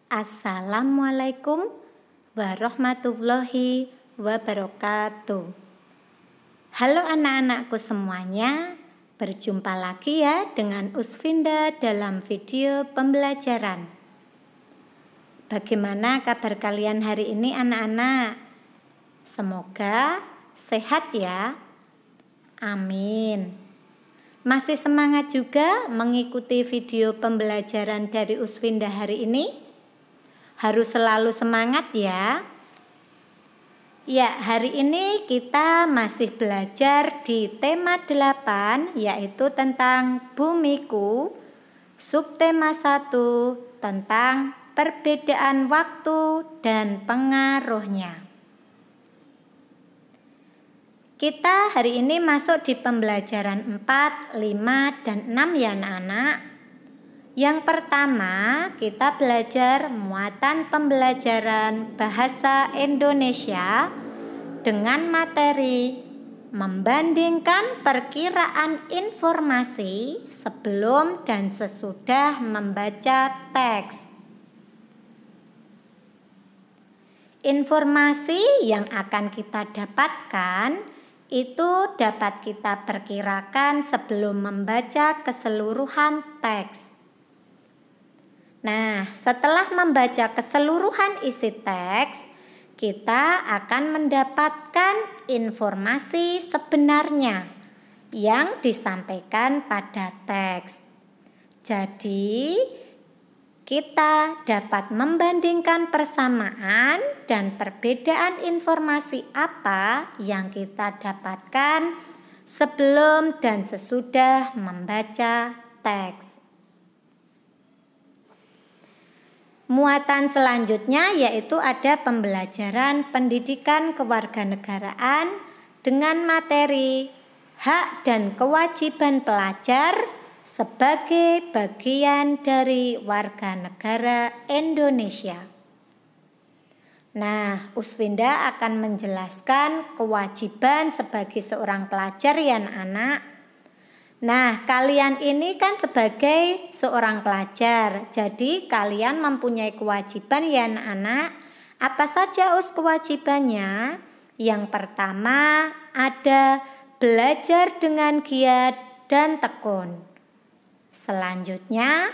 Assalamualaikum warahmatullahi wabarakatuh. Halo anak-anakku semuanya, berjumpa lagi ya dengan Usfinda dalam video pembelajaran. Bagaimana kabar kalian hari ini anak-anak? Semoga sehat ya. Amin. Masih semangat juga mengikuti video pembelajaran dari Usfinda hari ini? Harus selalu semangat ya. Ya, hari ini kita masih belajar di tema 8, yaitu tentang bumiku. Subtema 1 tentang perbedaan waktu dan pengaruhnya. Kita hari ini masuk di pembelajaran 4, 5, dan 6 ya anak-anak. Yang pertama, kita belajar muatan pembelajaran bahasa Indonesia dengan materi membandingkan perkiraan informasi sebelum dan sesudah membaca teks. Informasi yang akan kita dapatkan itu dapat kita perkirakan sebelum membaca keseluruhan teks. Nah, setelah membaca keseluruhan isi teks, kita akan mendapatkan informasi sebenarnya yang disampaikan pada teks. Jadi, kita dapat membandingkan persamaan dan perbedaan informasi apa yang kita dapatkan sebelum dan sesudah membaca teks. Muatan selanjutnya yaitu ada pembelajaran pendidikan kewarganegaraan dengan materi hak dan kewajiban pelajar sebagai bagian dari warga negara Indonesia. Nah, Usfinda akan menjelaskan kewajiban sebagai seorang pelajar ya anak-anak. Nah, kalian ini kan sebagai seorang pelajar, jadi kalian mempunyai kewajiban ya anak-anak. Apa saja kewajibannya? Yang pertama ada belajar dengan giat dan tekun. Selanjutnya,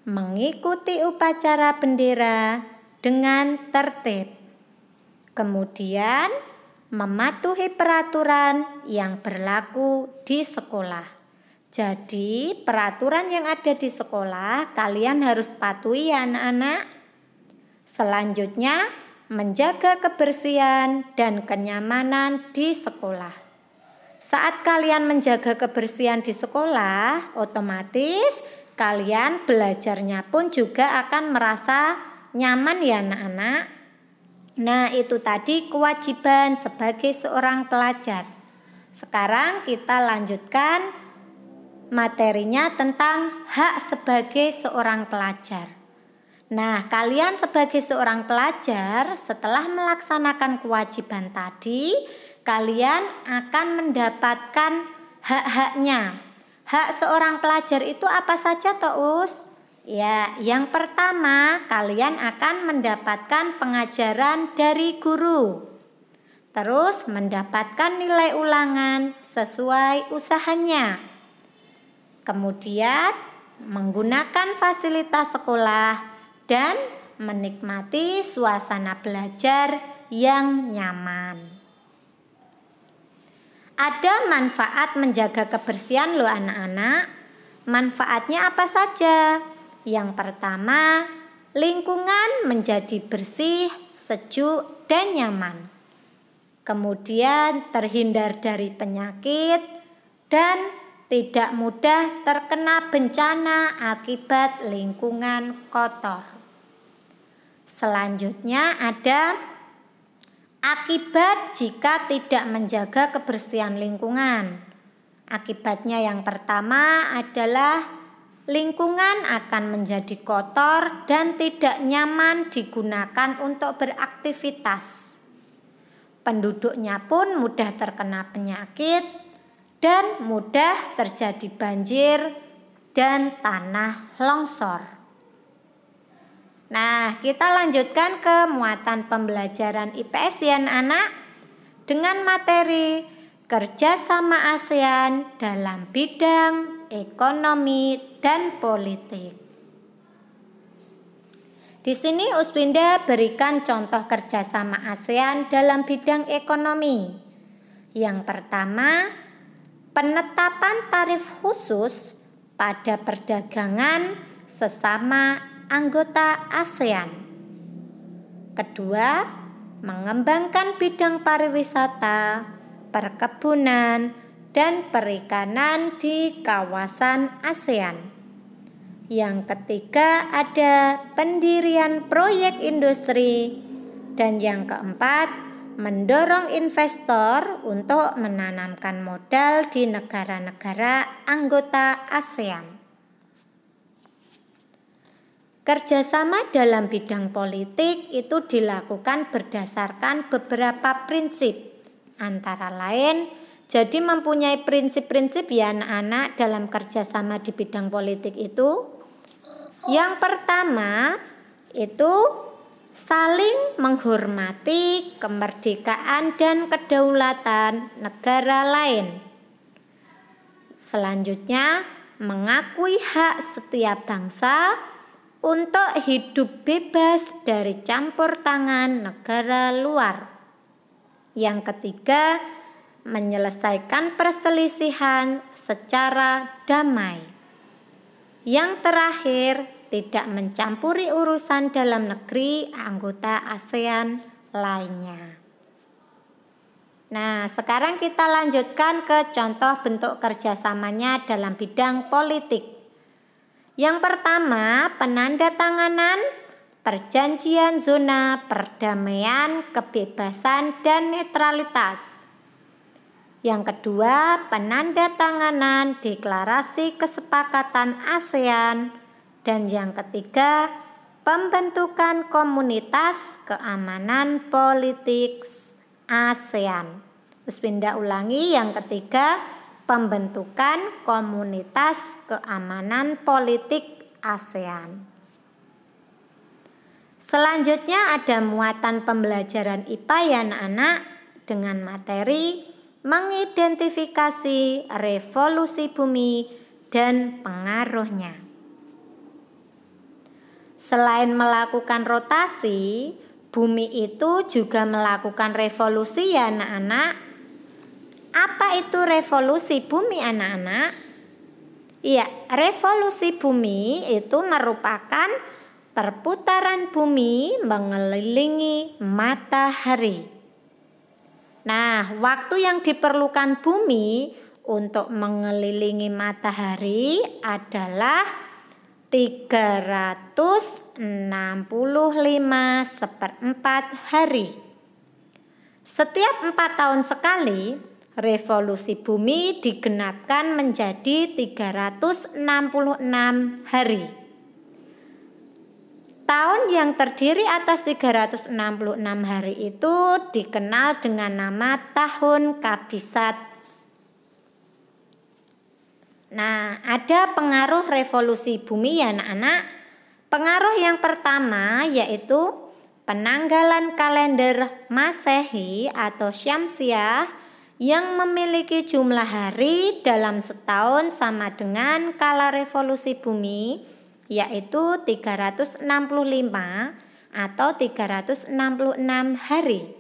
mengikuti upacara bendera dengan tertib. Kemudian, mematuhi peraturan yang berlaku di sekolah. Jadi peraturan yang ada di sekolah kalian harus patuhi ya anak-anak. Selanjutnya menjaga kebersihan dan kenyamanan di sekolah. Saat kalian menjaga kebersihan di sekolah, otomatis kalian belajarnya pun juga akan merasa nyaman ya anak-anak. Nah, itu tadi kewajiban sebagai seorang pelajar. Sekarang kita lanjutkan materinya tentang hak sebagai seorang pelajar. Nah, kalian sebagai seorang pelajar setelah melaksanakan kewajiban tadi, kalian akan mendapatkan hak-haknya. Hak seorang pelajar itu apa saja Us? Ya, yang pertama kalian akan mendapatkan pengajaran dari guru. Terus mendapatkan nilai ulangan sesuai usahanya. Kemudian menggunakan fasilitas sekolah dan menikmati suasana belajar yang nyaman. Ada manfaat menjaga kebersihan loh anak-anak. Manfaatnya apa saja? Yang pertama, lingkungan menjadi bersih, sejuk, dan nyaman. Kemudian terhindar dari penyakit dan tidak mudah terkena bencana akibat lingkungan kotor. Selanjutnya ada akibat jika tidak menjaga kebersihan lingkungan. Akibatnya yang pertama adalah lingkungan akan menjadi kotor dan tidak nyaman digunakan untuk beraktivitas. Penduduknya pun mudah terkena penyakit dan mudah terjadi banjir dan tanah longsor. Nah, kita lanjutkan ke muatan pembelajaran IPS ya anak-anak dengan materi kerjasama ASEAN dalam bidang ekonomi dan politik. Di sini Uswinda berikan contoh kerjasama ASEAN dalam bidang ekonomi. Yang pertama, penetapan tarif khusus pada perdagangan sesama anggota ASEAN. Kedua, mengembangkan bidang pariwisata, perkebunan, dan perikanan di kawasan ASEAN. Yang ketiga, ada pendirian proyek industri. Dan yang keempat, mendorong investor untuk menanamkan modal di negara-negara anggota ASEAN. Kerjasama dalam bidang politik itu dilakukan berdasarkan beberapa prinsip. Antara lain, jadi mempunyai prinsip-prinsip ya anak-anak dalam kerjasama di bidang politik itu. Yang pertama itu saling menghormati kemerdekaan dan kedaulatan negara lain. Selanjutnya, mengakui hak setiap bangsa untuk hidup bebas dari campur tangan negara luar. Yang ketiga, menyelesaikan perselisihan secara damai. Yang terakhir, tidak mencampuri urusan dalam negeri anggota ASEAN lainnya. Nah, sekarang kita lanjutkan ke contoh bentuk kerjasamanya dalam bidang politik. Yang pertama, penandatanganan perjanjian zona perdamaian, kebebasan, dan netralitas. Yang kedua, penandatanganan deklarasi kesepakatan ASEAN. Dan yang ketiga, pembentukan komunitas keamanan politik ASEAN. Uswinda ulangi, yang ketiga, pembentukan komunitas keamanan politik ASEAN. Selanjutnya ada muatan pembelajaran IPA ya anak-anak dengan materi mengidentifikasi revolusi bumi dan pengaruhnya. Selain melakukan rotasi, bumi itu juga melakukan revolusi ya anak-anak. Apa itu revolusi bumi anak-anak? Iya, revolusi bumi itu merupakan perputaran bumi mengelilingi matahari. Nah, waktu yang diperlukan bumi untuk mengelilingi matahari adalah 365/4 hari. Setiap 4 tahun sekali, revolusi bumi digenapkan menjadi 366 hari. Tahun yang terdiri atas 366 hari itu dikenal dengan nama Tahun Kabisat. Nah, ada pengaruh revolusi bumi ya anak-anak. Pengaruh yang pertama yaitu penanggalan kalender Masehi atau Syamsiah yang memiliki jumlah hari dalam setahun sama dengan kala revolusi bumi, yaitu 365 atau 366 hari.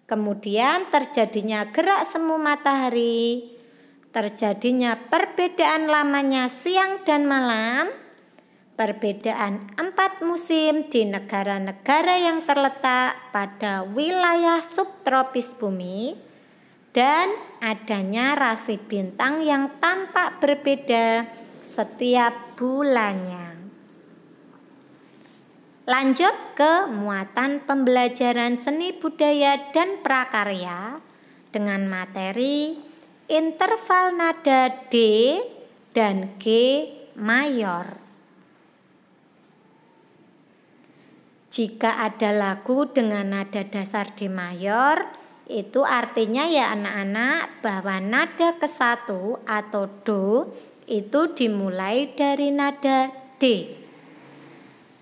Kemudian terjadinya gerak semu matahari, terjadinya perbedaan lamanya siang dan malam, perbedaan 4 musim di negara-negara yang terletak pada wilayah subtropis bumi, dan adanya rasi bintang yang tampak berbeda setiap bulannya. Lanjut ke muatan pembelajaran seni budaya dan prakarya dengan materi interval nada D dan G mayor. Jika ada lagu dengan nada dasar D mayor, itu artinya ya anak-anak bahwa nada ke-1 atau Do itu dimulai dari nada D.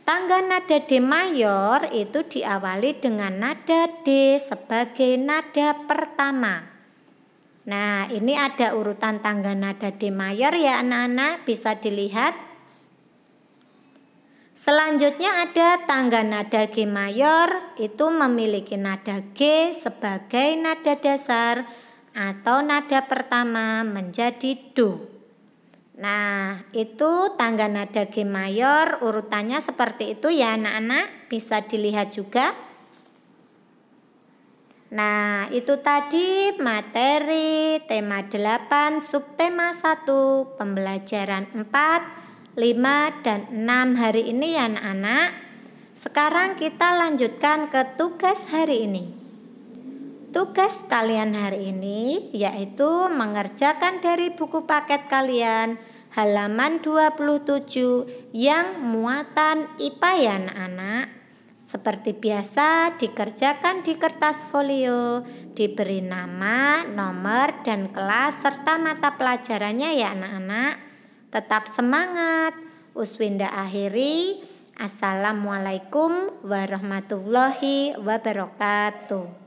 Tangga nada D mayor itu diawali dengan nada D sebagai nada pertama. Nah, ini ada urutan tangga nada D mayor ya anak-anak, bisa dilihat. Selanjutnya ada tangga nada G mayor, itu memiliki nada G sebagai nada dasar atau nada pertama menjadi Do. Nah, itu tangga nada G mayor, urutannya seperti itu ya anak-anak, bisa dilihat juga. Nah, itu tadi materi tema 8, subtema 1, pembelajaran 4, 5, dan 6 hari ini ya anak-anak. Sekarang kita lanjutkan ke tugas hari ini. Tugas kalian hari ini yaitu mengerjakan dari buku paket kalian halaman 27 yang muatan IPA ya anak-anak. Seperti biasa dikerjakan di kertas folio, diberi nama, nomor, dan kelas serta mata pelajarannya ya anak-anak. Tetap semangat. Uswinda akhiri. Assalamualaikum warahmatullahi wabarakatuh.